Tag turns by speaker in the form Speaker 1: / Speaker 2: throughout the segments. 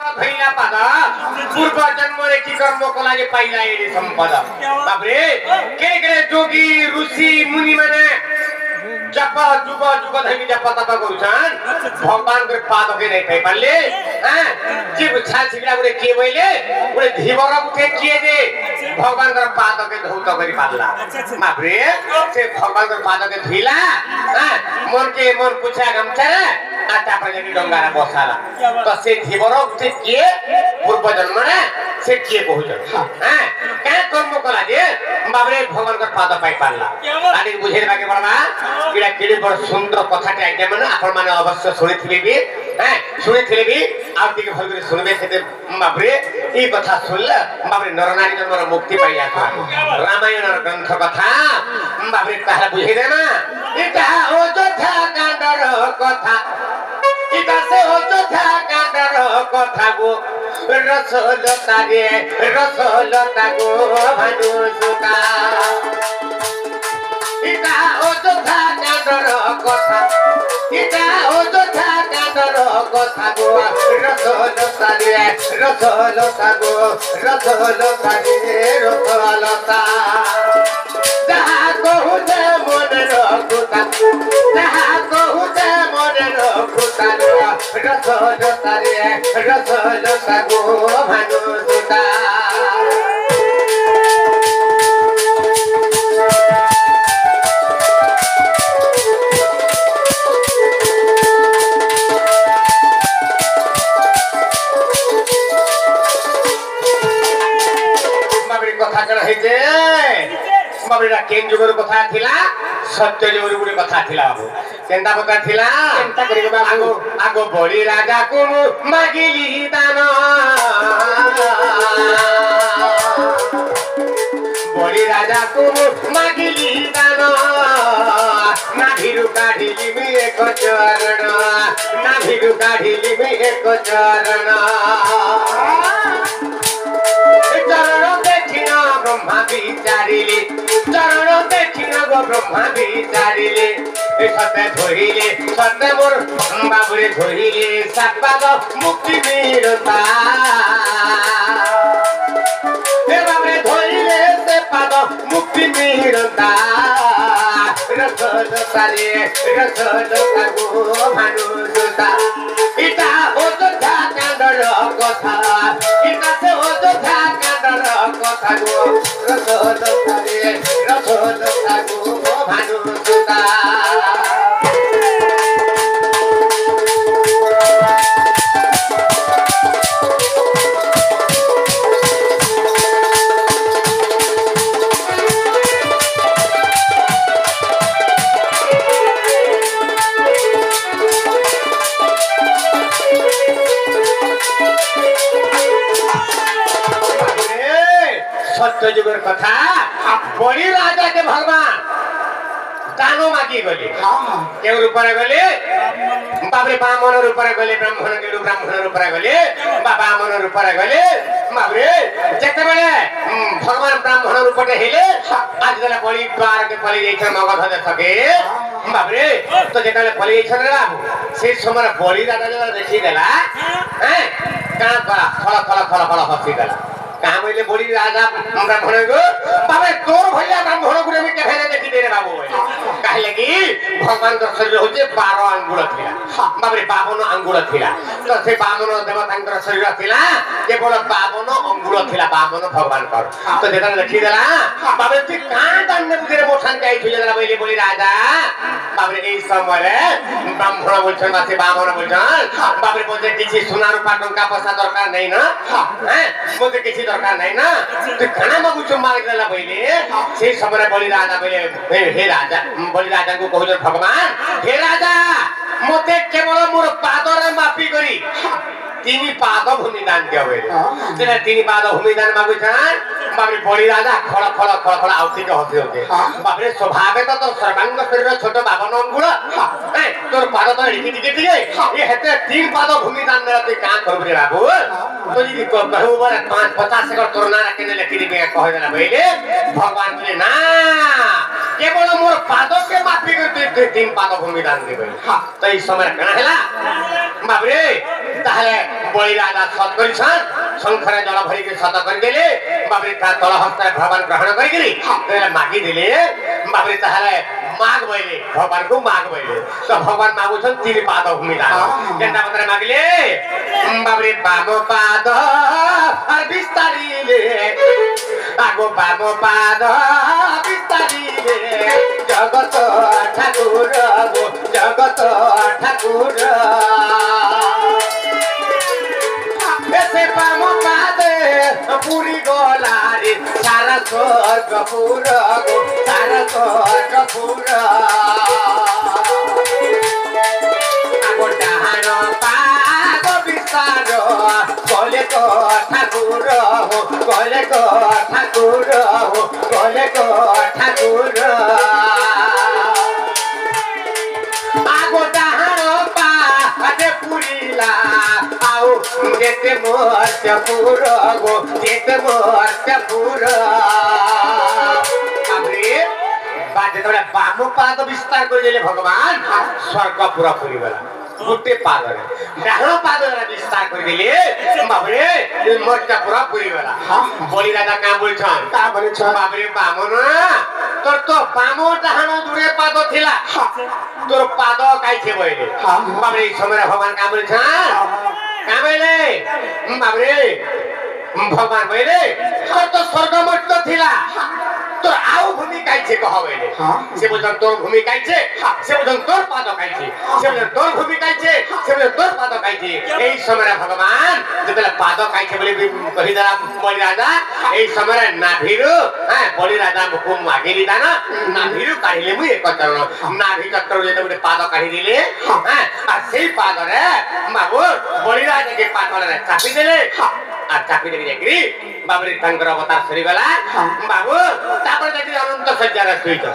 Speaker 1: भैया पादा पूर्व जन्म रे की कर्म को लागे पाइला ए संपदा बाबरे के जोगी ऋषि मुनि माने जप जुग जुग धरि जप तप करूछन भगवान के पाद के नै पाइ पाले हैं जीव छा छिगला गुरे के बइले गुरे धीवर उठे किए जे भगवान के पाद के धौत करि पाला बाबरे से भगवान के पाद के धीला हैं मन पूछा गमछा आटा पर जनी डंगारा बसाला तो से धीवर उठे किए पूर्व जन्म रे से किए पहुंचन हैं का कर्म कला जे बाबरे भगवान के पाद पाइ पाला आदि बुझेर बाके बडवा किडा किडी बड़ सुंदर कथाटे आज्ञा माने आपण माने अवश्य सुनिथिबे भी हैं सुनिथिले भी आउ टिके भल करे सुनबे सेते बाबरे ई कथा सुनला बाबरे नरनारी जन्मर मुक्ति पाइया रामायण ग्रंथ कथा बाबरे कहा बुझे देना इटा अयोध्या कांडर कथा इटा से अयोध्या कांडर कथा गो रसलता गो भानु सुता इटा अयोध्या कांडर कथा इटा अयोध्या कांडर कथा गो रसलता गो रसलता जहा कहू जे मन रखुता जहा कहू जे मन रखुता रसलता गो भानु सुता कथा करा है जे बाबरेरा केन जुगर कथा थिला सत्य जुगर गुडी कथा थिला बाबू केनता कथा थिला केनता करी बाबू आगो बड़ी राजा को मागिली दान बड़ी राजा को मागिली दान ना भिरु काढिली मी एक चरण ना भिरु काढिली मी एक चरण ब्रह्मा विचारिले चरण देखिन गो ब्रह्मा विचारिले सत्य धोइले सत्य मोर बाबुरे धोइले सापाद मुक्ति मिलता हे बाबुरे धोइले से पाद मुक्ति मिलता रसलता गो भानु सुता इटा अयोध्या कांडर कथा इटा से अयोध्या कांडर कथा गो रसलता गो भानु सुता सत्य जुगर कथा बड़ी राजा के भगवान दानो मागी गले के रूप रे गले बाबरे बामन रूप रे गले ब्राह्मण के रूप रे गले बामन रूप रे गले बाबरे जते बेले भगवान ब्राह्मण रूप रे हेले आज गला बड़ी द्वार के पली जाई छ मगध दे सके बाबरे तो जेतले पली जाई छ रे बाबू से समय बड़ी राजा जे देखि देला हैं का फला फला हसी देला कहा बोले बड़ी राजा ब्राह्मण को बाबे तोर भैया ब्राह्मण को में केफे देखि दे रे बाबू काहे लगी भगवान के शरीर होचे 12 अंगुल थिला बाबरे 52 अंगुल थिला तो से 52 देवतांकर शरीर थिला केवल 52 अंगुल थिला 52 भगवान कर तो जेता देखि देला बाबे तू का दंड तेरे मोठान के आइथि जरा बोले बड़ी राजा बाबरे ए समय रे ब्राह्मण बोलछन मासे 52 बोलछन बाबरे बोले किछि सोना रूपा टंका पैसा दरकार नै न हैं बोले किछि दरकार नै ना तो खाना मगु चो मार देला पहिले से समय बलि राजा पहिले हे राजा बलि राजा को कहू भगवान हे राजा मते केवल मोर पादर मापी करी तीनी पाद भूमिदान दिया हुए तेरा तीनी पाद भूमिदान मागु छन बाबरे बलि राजा खड़ आउती के हसी होते बाबरे स्वभाव तो सर्वांग शरीर छोट 52 अंगुल ए तोर पाद तो टिके ये हेते तीन पाद भूमिदान देला ते का करबे रे बाबू तो जी को कहू बार 5-50 एकड़ तोरना रखने लेके कह देला पहिले भगवान बोले ना केवल मोर पाद के माफी कर तीन पाद भूमि दान देबे तो ई समय कना हैला बाबरे ताहले बळी राजा सत करिसन शंखरे जल भरी के सत कर देले बाबरे ता तळ हस्ते भगवान ग्रहण करी गिरी तेरे मागी देले बाबरे ताहले माग बइले भगवान को माग बइले तो भगवान मागुछन तीन पाद भूमि दान केनता बतरे मागले बाबरे बामो पाद और बिस्तारीले आगो बामो पाद बिस्तारीले जगत ठाकुर गो जगत ठाकुर ऐसे बामो पाद पूरी गोलारी सारा स्वर्ग पूरा गो सारा स्वर्ग पूरा आगो डाहानो पाद बिस्तारो कोले को ठाकुर हो कोले को ठाकुर हो कोले को ठाकुर आगो डाहानो पाद पुरीला आओ जेते मोर्च पूरा गो जेते मोर्च पूरा हमरे बाजे तोरा बामो पाद विस्तार कर देले भगवान स्वर्ग पूरा पुरी वाला गोटे पाद रे डाहानो पाद रे विस्तार कर देले बाबरे मोर्चा पूरा पुरी वाला बोली राजा का बोलछन का बोलछन बाबरे बामन तोर तो बामो डाहानो दुरे पाद थिला तोर पाद काई छे बइले बाबरे समय भगवान का बोलछन का बइले बाबरे भगवान बइले तोर तो स्वर्ग मोर्च थिला तोर आउ भूमि काई छे कहबेले से बोलछन तोर भूमि काई छे से बोलछन तोर पाद काई छे से बोलछन तोर भूमि काई छे से बोलछन तोर पाद काई छे एई समय भगवान जेतले पाद काई छे बोले कहि दला बलि राजा एई समय नाभिरु बलि राजा को मागेली दाना नाभिरु काढिले मु एक चरण नाभि चक्र जेते बोले पाद काढि दिले आ सेई पाद रे मागो बलि राजा के पाद रे चापी देले आ चापी देली जाकरी बाबरे तंकर अवतार सरी गला बाबू तापर देखि अनंत सज्जा रे सुइतो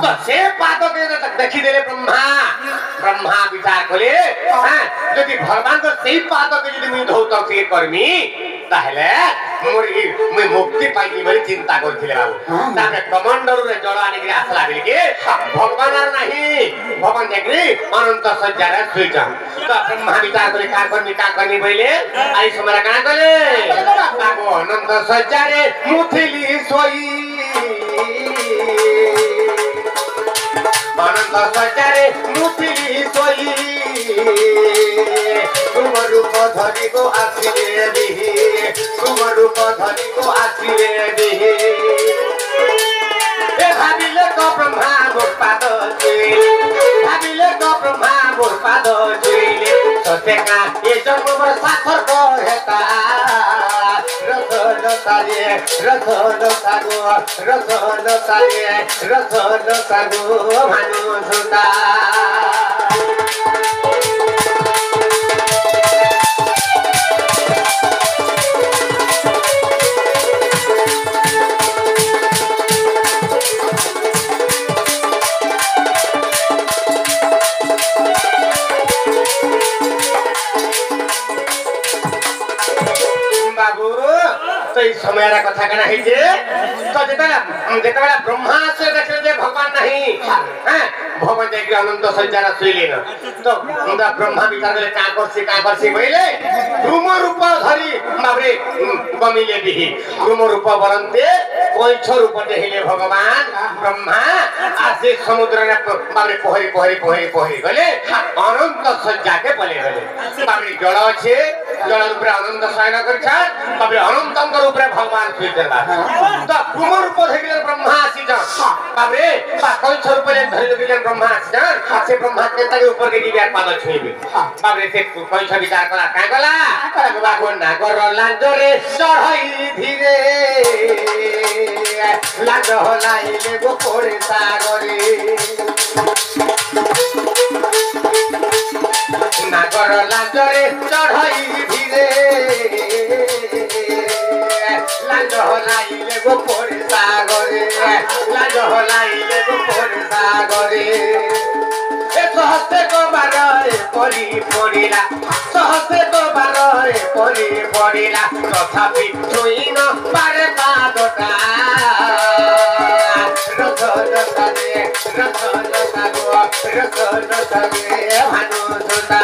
Speaker 1: तो से पाद के देखि देले ब्रह्मा विचार कले जदि भगवान को सेई पाद के जदि मुई धौ त से करमी ताहले मोरी मुई मुक्ति पाइली बली चिंता करथिले बाबू तामे कमांडर रे जड़ आनि के आसला बिल के भगवान आर नाही भगवान देखि अनंत सज्जा रे सुइतो तो ब्रह्मा विचार कले का करनी बइले आई समय का कले बाबू अनंत सज्जा रे मुथिली सोई अनंत सज्जा रे मुथिली सोई तुम रूप धरी को आसिले बिहि तुम रूप धरी को आसिले बिहि ए भाबिले को ब्रह्मा मोर पाद छुइले भाबिले को ब्रह्मा मोर पाद छुइले सतेका ए जन्म मोर साथर को हेता रथ लता गो भानु सुता तो इस समय रा कथा कना है जे तो जेतबेला ब्रह्मा से देखले जे भगवान नहीं हैं भगवान जे के अनंत संचार सुइले न तो ब्रह्मा विचार करे का करसी भइले रूम रूप धरी बाबरे गमिले बिहि रूम रूप बरन्ते कोइछ रूप देहिले भगवान ब्रह्मा आसे समुद्र रे बाबरे पोहरी गले अनंत संचार के पले गले बाबरे जल छे जल रूप अनंत शयन करछा बाबरे अनंत रूप भगवान सुइतला तो रूम रूप धरिले ब्रह्मा आसी जा बाबरे कोइछ रूप ले धरिले ब्रह्मा आसी जा से ब्रह्मा के ताके ऊपर के दिव्या पाद छुइबे बाबरे से कोइछ विचार कला का गला बाबू नागर लांजरे चढ़ई धीरे लांज हलाइले गो पड़े सागरे नागर लांजरे चढ़ई धीरे लांज हलाइले गो पड़े सागरे लांज हलाइले गो पड़े सागरे ए सहस्ते को बारे परी पड़िला सहस्ते को बारे परी पड़िला तथापि छुइन पारे पादटा रथ रस रस रे भानु सुता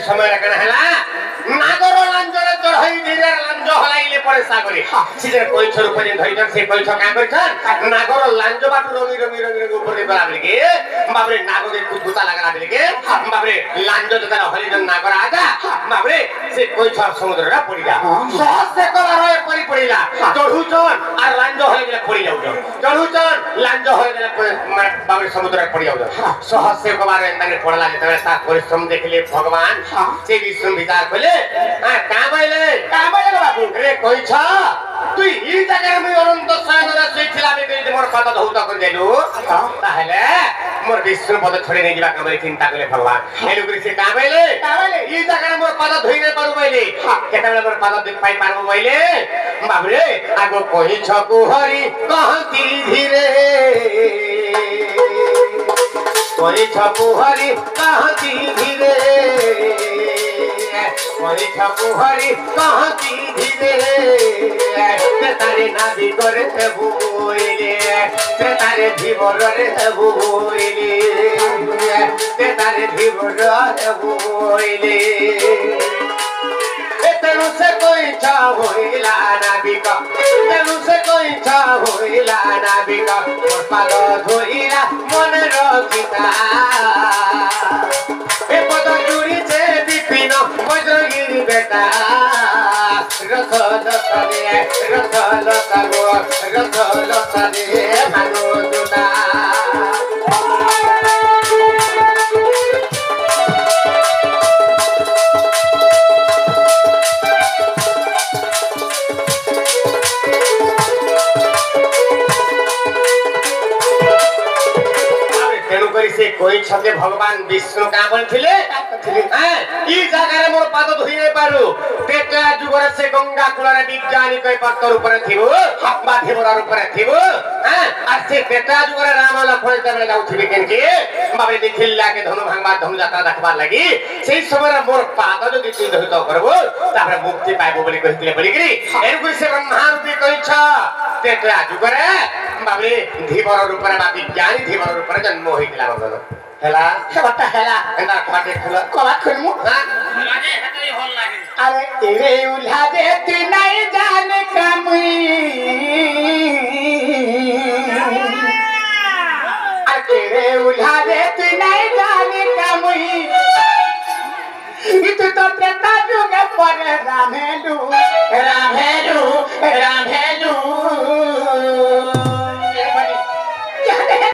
Speaker 1: समय रखना है नागर लांजर चढ़ाई धीरे लांज हलाइले परे सागरे सीधे कोई छोर ऊपर धरि जन से कोई छका करछन नागर लांज बाटु रंगी रंगी रंगी ऊपर दे बला बिलके बाबरे नागर को भूता लागला बिलके बाबरे लांज जता हरिजन नागर आजा बाबरे से कोई छोर समुद्र रा पड़ी जा सहज से कला रहे परी पड़ीला चढ़ुचन आ लांज हले गेले पड़ी जाउ चढ़ुचन लांज हले गेले बाबरे समुद्र रा पड़ी जाउ सहज से कबार एंदाने पड़ला जेते सा परिश्रम देखले भगवान से विष्णु विचार कले का बैले बाबू रे कोइ छ तु ई जगह में अनंत शयन रे सुइथिला बे मोर पद धौत कर देलु ताहले मोर विष्णु पद छोड़े नै जिबा कमरे चिंता कले भगवान एलु करी से का बैले ई जगह मोर पद धोइ नै पारु बैले केतबेले मोर पद देख पाइ पारबो बैले बाबू रे आगो कोइ छ कुहरी कहती धीरे कोइ छ कुहरी कहती धीरे कोई छपुहरी कहती धीरे तारे नाबी करे बुइले तारे जीवर रे बुइले तारे जीवर रे बुइले तेनु से कोई छा होइला नाबिक तेनु से कोई छा होइला नाबिक मोर पाद धोइला मन रखिता ए पद जुड़ी छे विपिन वज्रगिरी बेटा रस रस रे भानु दुना से कोई छके भगवान विष्णु का बोलथिले ई जगह रे मोर पाद धोइ नै पारु तेटा जुगर से गंगा कुल रे विज्ञानी कई पत्थर ऊपर थिबो बा थिबोर ऊपर थिबो आ से तेटा जुगर राम लक्ष्मण तबे जाउ थिबे केन के बाबे देखिला के धनु भांगबा धनु यात्रा देखबा लागि सेही समय मोर पाद जदि तु धोइ त करबो तापर मुक्ति पाइबो बोली कहितले बोली करी एन गुरी से ब्रह्मा रूपी कहि छ तेटा जुगर बाबे धीबर ऊपर बा विज्ञानी धीबर ऊपर जन्म होइला हेला सबटा हेला एना खाटे खुला कोला खुलमु हां लागे हेतई होल लागे अरे एरे उल्हा दे तू नहीं जाने कामुई अरे एरे उल्हा दे तू नहीं जाने कामुई इत तो तेता जुगे पर रामेलू